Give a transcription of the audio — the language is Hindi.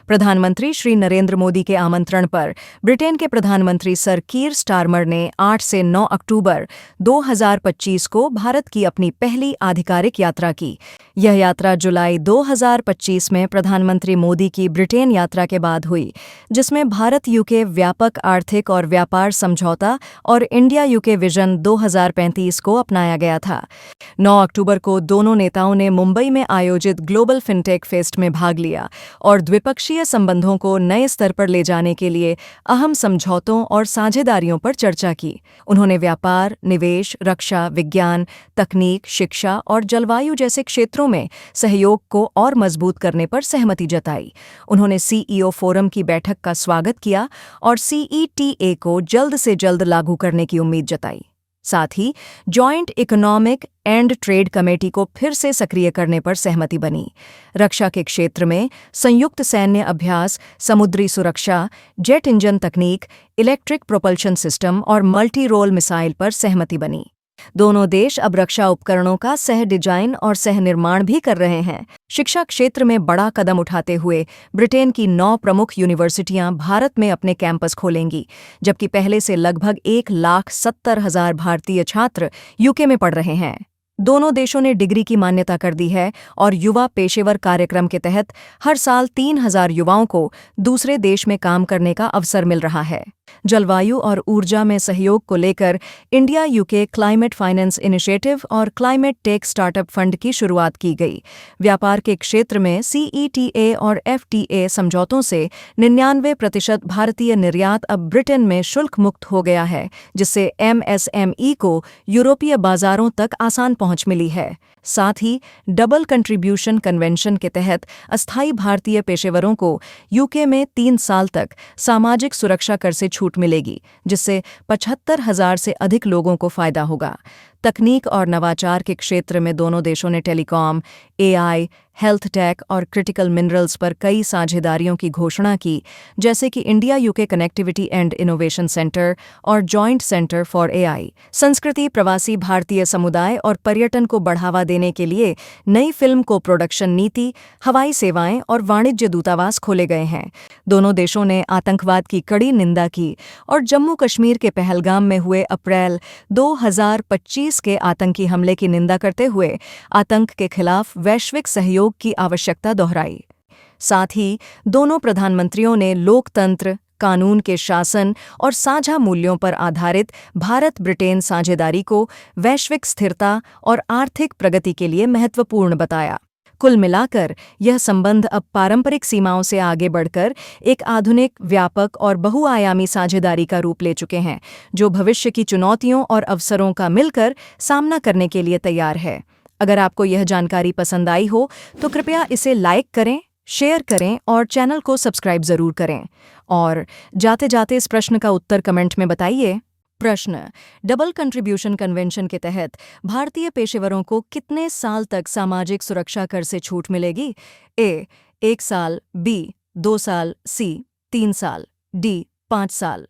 प्रधानमंत्री श्री नरेंद्र मोदी के आमंत्रण पर ब्रिटेन के प्रधानमंत्री सर कीर स्टारमर ने 8 से 9 अक्टूबर 2025 को भारत की अपनी पहली आधिकारिक यात्रा की। यह यात्रा जुलाई 2025 में प्रधानमंत्री मोदी की ब्रिटेन यात्रा के बाद हुई, जिसमें भारत यूके व्यापक आर्थिक और व्यापार समझौता और इंडिया यूके विजन 2035 को अपनाया गया था। 9 अक्टूबर को दोनों नेताओं ने मुंबई में आयोजित ग्लोबल फिनटेक फेस्ट में भाग लिया और द्विपक्षीय संबंधों को नए स्तर पर ले जाने के लिए अहम समझौतों और साझेदारियों पर चर्चा की। उन्होंने व्यापार, निवेश, रक्षा, विज्ञान, तकनीक, शिक्षा और जलवायु जैसे क्षेत्रों में सहयोग को और मजबूत करने पर सहमति जताई। उन्होंने सीईओ फोरम की बैठक का स्वागत किया और सीईटीए को जल्द से जल्द लागू करने की उम्मीद जताई। साथ ही joint economic and trade committee को फिर से सक्रिय करने पर सहमति बनी। रक्षा के क्षेत्र में संयुक्त सैन्य अभ्यास, समुद्री सुरक्षा, जेट इंजन तकनीक, इलेक्ट्रिक प्रोपल्शन सिस्टम और मल्टी रोल मिसाइल पर सहमति बनी। दोनों देश अब रक्षा उपकरणों का सह डिजाइन और सह निर्माण भी कर रहे हैं। शिक्षा क्षेत्र में बड़ा कदम उठाते हुए ब्रिटेन की 9 प्रमुख यूनिवर्सिटियां भारत में अपने कैंपस खोलेंगी, जबकि पहले से लगभग 1,70,000 भारतीय छात्र यूके में पढ़ रहे हैं। दोनों देशों ने डिग्री की मान्यता कर दी है और युवा पेशेवर कार्यक्रम के तहत हर साल 3,000 युवाओं को दूसरे देश में काम करने का अवसर मिल रहा है। जलवायु और ऊर्जा में सहयोग को लेकर India UK climate finance initiative और क्लाइमेट टेक स्टार्टअप फंड की शुरुआत की गई। व्यापार के क्षेत्र में सीईटीए और एफटीए समझौतों से 99% भारतीय निर्यात अब ब्रिटेन में शुल्क मुक्त हो गया है, जिससे एमएसएमई को यूरोपीय बाजारों तक आसान पहुंच मिली है। साथ ही डबल कंट्रीब्यूशन कन्वेंशन के तहत अस्थायी भारतीय पेशेवरों को यूके में 3 साल तक सामाजिक सुरक्षा कर से छूट मिलेगी, जिससे 75,000 से अधिक लोगों को फायदा होगा। तकनीक और नवाचार के क्षेत्र में दोनों देशों ने टेलीकॉम, एआई, हेल्थ टेक और क्रिटिकल मिनरल्स पर कई साझेदारियों की घोषणा की, जैसे कि India UK connectivity and innovation centre और जॉइंट सेंटर फॉर एआई। संस्कृति, प्रवासी भारतीय समुदाय और पर्यटन को बढ़ावा देने के लिए नई फिल्म को प्रोडक्शन नीति, हवाई सेवाएं और वाणिज्य दूतावास खोले गए हैं। दोनों देशों ने आतंकवाद की कड़ी निंदा की और जम्मू कश्मीर के पहलगाम में हुए अप्रैल 2025 के आतंकी हमले की निंदा करते हुए आतंक के खिलाफ वैश्विक सहयोग की आवश्यकता दोहराई। साथ ही दोनों प्रधानमंत्रियों ने लोकतंत्र, कानून के शासन और साझा मूल्यों पर आधारित भारत ब्रिटेन साझेदारी को वैश्विक स्थिरता और आर्थिक प्रगति के लिए महत्वपूर्ण बताया। कुल मिलाकर यह संबंध अब पारंपरिक सीमाओं से आगे बढ़कर एक आधुनिक, व्यापक और बहुआयामी साझेदारी का रूप ले चुके हैं, जो भविष्य की चुनौतियों और अवसरों का मिलकर सामना करने के लिए तैयार है। अगर आपको यह जानकारी पसंद आई हो तो कृपया इसे लाइक करें, शेयर करें और चैनल को सब्सक्राइब जरूर करें। और जाते जाते इस प्रश्न का उत्तर कमेंट में बताइए। प्रश्न: डबल कंट्रीब्यूशन कन्वेंशन के तहत भारतीय पेशेवरों को कितने साल तक सामाजिक सुरक्षा कर से छूट मिलेगी? ए 1 साल, बी 2 साल, सी 3 साल, डी 5 साल।